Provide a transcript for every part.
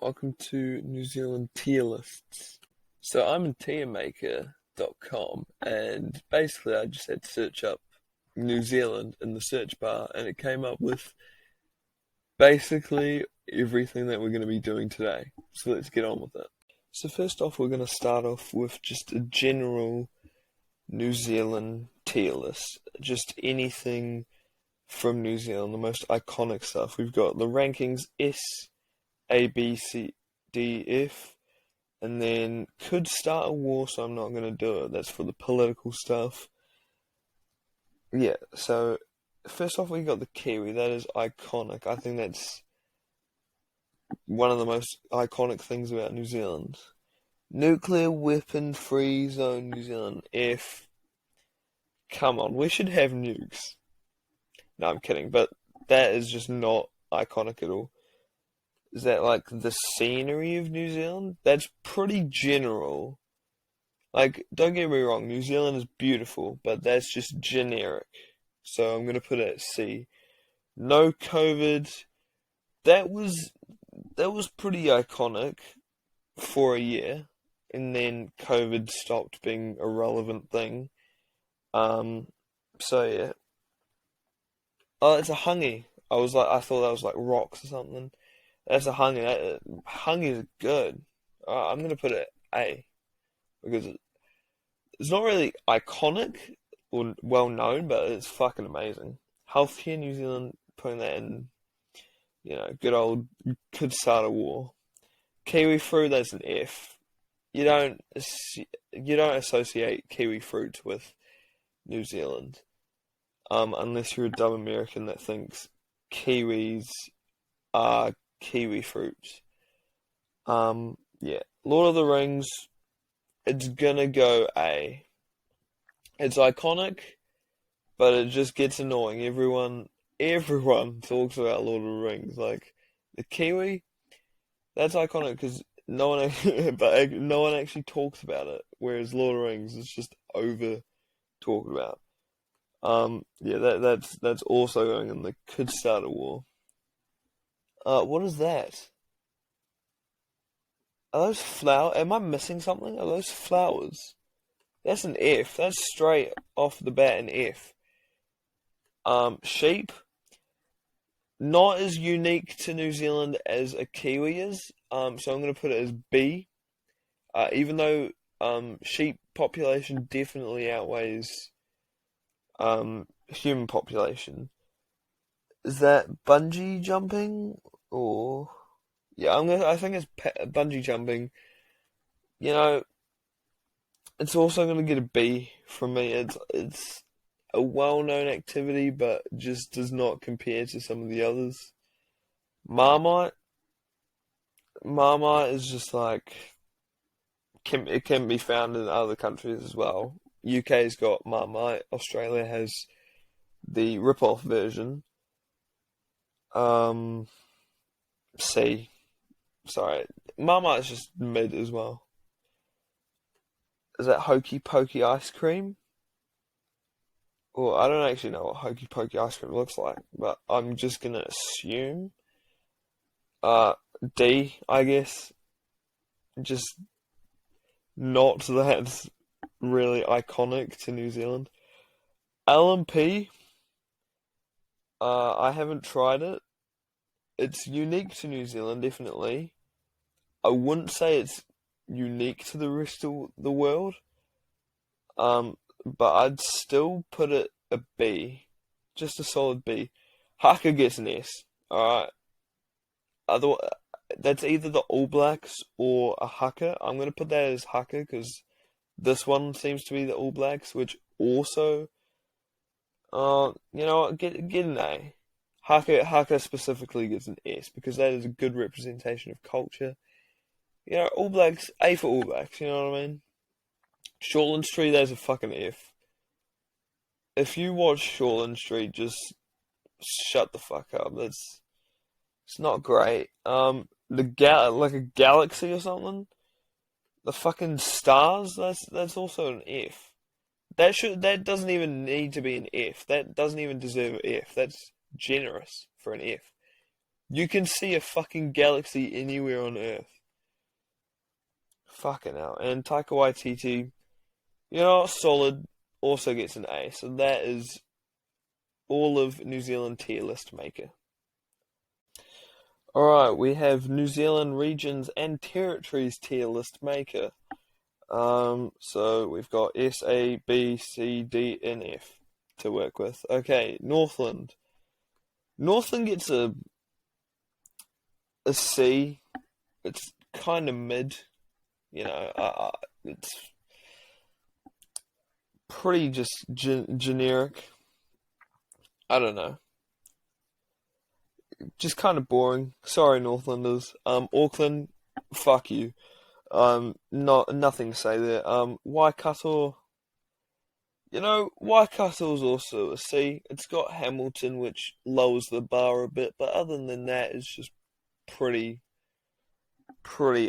Welcome to New Zealand tier lists. So I'm in tiermaker.com and basically I just had to search up New Zealand in the search bar and it came up with basically everything that we're going to be doing today. So let's get on with it. So first off, we're going to start off with just a general New Zealand tier list. Just anything from New Zealand, the most iconic stuff. We've got the rankings S, A, B, C, D, F, and then could start a war, so I'm not going to do it. That's for the political stuff. Yeah, so first off, we got the Kiwi. That is iconic. I think that's one of the most iconic things about New Zealand. Nuclear weapon free zone New Zealand. F. Come on, we should have nukes. No, I'm kidding, but that is just not iconic at all. Is that like the scenery of New Zealand? That's pretty general. Like, don't get me wrong, New Zealand is beautiful, but that's just generic. So I'm gonna put it at C. No COVID. That was pretty iconic for a year, and then COVID stopped being a relevant thing. So yeah. Oh, it's a hangi. I thought that was like rocks or something. That's a hangi. Hangi is good. I'm gonna put it A because it's not really iconic or well known, but it's fucking amazing. Healthcare New Zealand, putting that in, good old could start a war. Kiwi fruit, that's an F. You don't associate kiwi fruit with New Zealand, unless you're a dumb American that thinks kiwis are kiwi fruit. Yeah, Lord of the Rings, it's gonna go A. It's iconic, but it just gets annoying. Everyone talks about Lord of the Rings. Like the Kiwi, that's iconic because no one, but no one actually talks about it. Whereas Lord of the Rings is just over talked about. Yeah, that's also going in the could start a war. What is that? Are those flowers? Am I missing something? Are those flowers? That's an F. That's straight off the bat an F. Sheep, not as unique to New Zealand as a Kiwi is. So I'm gonna put it as B. Even though sheep population definitely outweighs human population. Is that bungee jumping or yeah? I think it's bungee jumping. You know, it's also gonna get a B from me. It's a well-known activity, but just does not compare to some of the others. Marmite, Marmite is just like it can be found in other countries as well. UK's got Marmite. Australia has the rip-off version. Um, C. Sorry, Marmite's just mid as well. Is that Hokey Pokey ice cream? Well, I don't actually know what Hokey Pokey ice cream looks like, but I'm just gonna assume uh D, I guess. Just not that really iconic to New Zealand. LMP, I haven't tried it. It's unique to New Zealand, definitely. I wouldn't say it's unique to the rest of the world. But I'd still put it a B, just a solid B. Haka gets an S. All right. Other, that's either the All Blacks or a Haka. I'm gonna put that as Haka because this one seems to be the All Blacks, which also, get an A. Haka specifically gets an S because that is a good representation of culture. All Blacks, A for All Blacks. You know what I mean? Shortland Street, that's a fucking F. If you watch Shortland Street, just shut the fuck up. It's not great. Like a galaxy or something. The fucking stars. That's also an F. That doesn't even need to be an F. That doesn't even deserve an F. That's generous for an F. You can see a fucking galaxy anywhere on Earth. Fucking hell. And Taika Waititi, solid, also gets an A. So that is all of New Zealand tier list maker. Alright, we have New Zealand regions and territories tier list maker. So we've got S, A, B, C, D, and F to work with. Okay, Northland. Northland gets a C. It's kind of mid. It's pretty just generic. I don't know. Just kind of boring. Sorry, Northlanders. Auckland, fuck you. Nothing to say there. Waikato. Waikato's also a C. It's got Hamilton, which lowers the bar a bit, but other than that, it's just pretty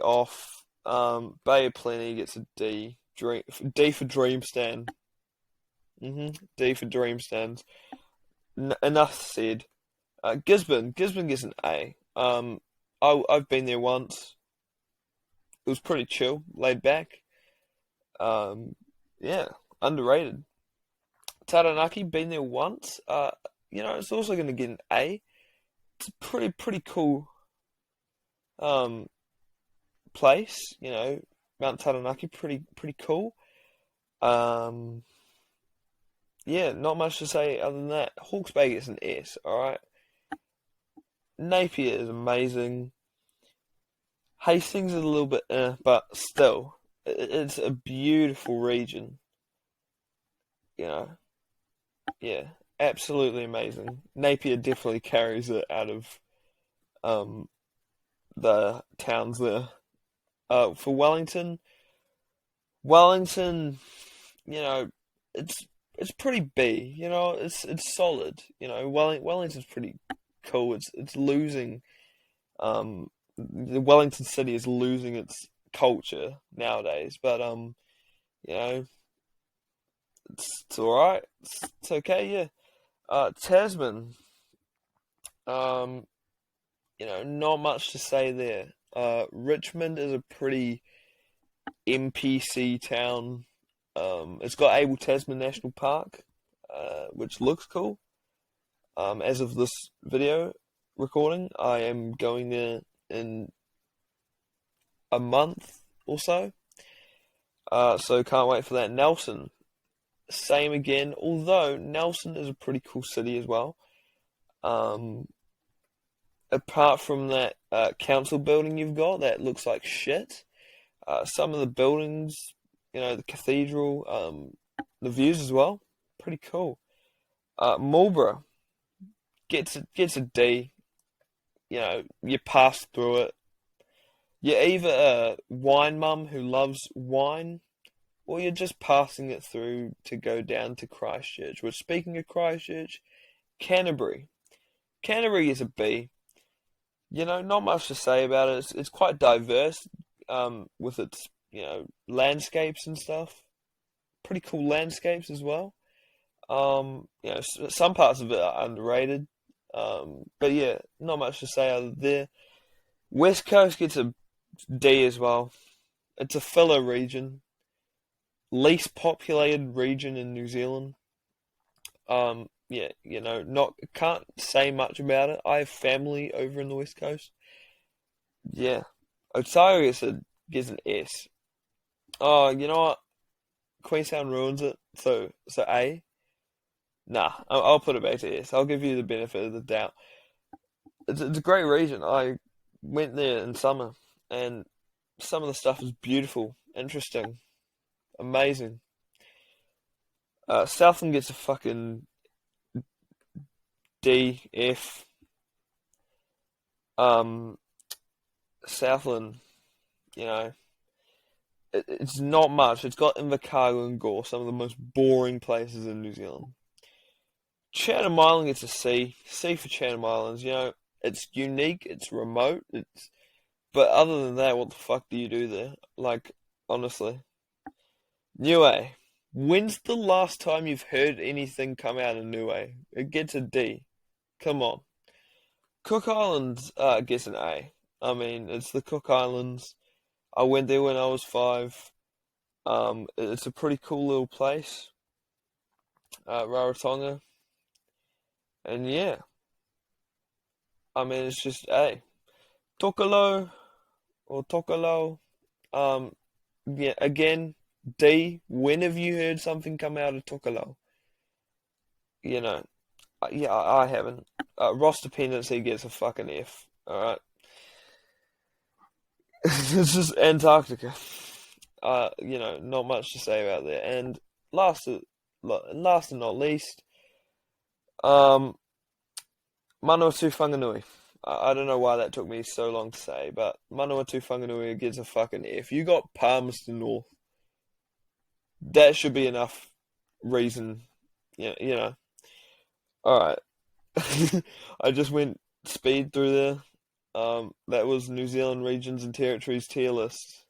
off. Bay of Plenty gets a D. D for Dreamstand. D for Dreamstands. Enough said. Gisborne gets an A. I've been there once. It was pretty chill, laid back. Yeah, underrated. Taranaki, been there once. It's also going to get an A. It's a pretty cool place. Mount Taranaki, pretty cool. Yeah, not much to say other than that. Hawke's Bay gets an S. All right. Napier is amazing. Hastings is a little bit, but still, it's a beautiful region. Yeah, absolutely amazing. Napier definitely carries it out of the towns there. For Wellington, it's pretty B. It's solid. Wellington's pretty cool. It's losing. The Wellington city is losing its culture nowadays, but it's all right. It's okay. Yeah. Tasman. Not much to say there. Richmond is a pretty NPC town. It's got Abel Tasman National Park, which looks cool. As of this video recording, I am going there in a month or so. So can't wait for that. Nelson, same again, although Nelson is a pretty cool city as well. Apart from that council building you've got that looks like shit, some of the buildings, the cathedral, the views as well, pretty cool. Marlborough gets a D. You pass through it. You're either a wine mum who loves wine, or you're just passing it through to go down to Christchurch. Which, speaking of Christchurch, Canterbury is a B. Not much to say about it. It's quite diverse, with its landscapes and stuff. Pretty cool landscapes as well. Some parts of it are underrated. But yeah, not much to say other there. West Coast gets a D as well. It's a filler region. Least populated region in New Zealand. Can't say much about it. I have family over in the West Coast. Yeah. Otago gets an S. Oh, you know what? Queenstown ruins it. So A. Nah, I'll put it back to S. I'll give you the benefit of the doubt. It's a great region. I went there in summer, and some of the stuff is beautiful, interesting, amazing. Southland gets a fucking D, F. Southland, it's not much. It's got Invercargill and Gore, some of the most boring places in New Zealand. Chatham Island gets a C. C for Chatham Islands. It's unique, it's remote, but other than that, what the fuck do you do there? Like, honestly. Niue. When's the last time you've heard anything come out of Niue? It gets a D. Come on. Cook Islands gets an A. I mean, it's the Cook Islands. I went there when I was 5. It's a pretty cool little place, Rarotonga, and yeah, I mean it's just A. Tokalo or Tokalo, um, yeah, again D. When have you heard something come out of Tokalo? You know, yeah, I haven't. Ross Dependency gets a fucking F. All right, this is Antarctica. Not much to say about there. And last and not least, um, Manawatu Whanganui. I don't know why that took me so long to say, but Manawatu Whanganui gets a fucking F. You got Palmerston North. That should be enough reason. Alright. I just went speed through there. That was New Zealand Regions and Territories tier list.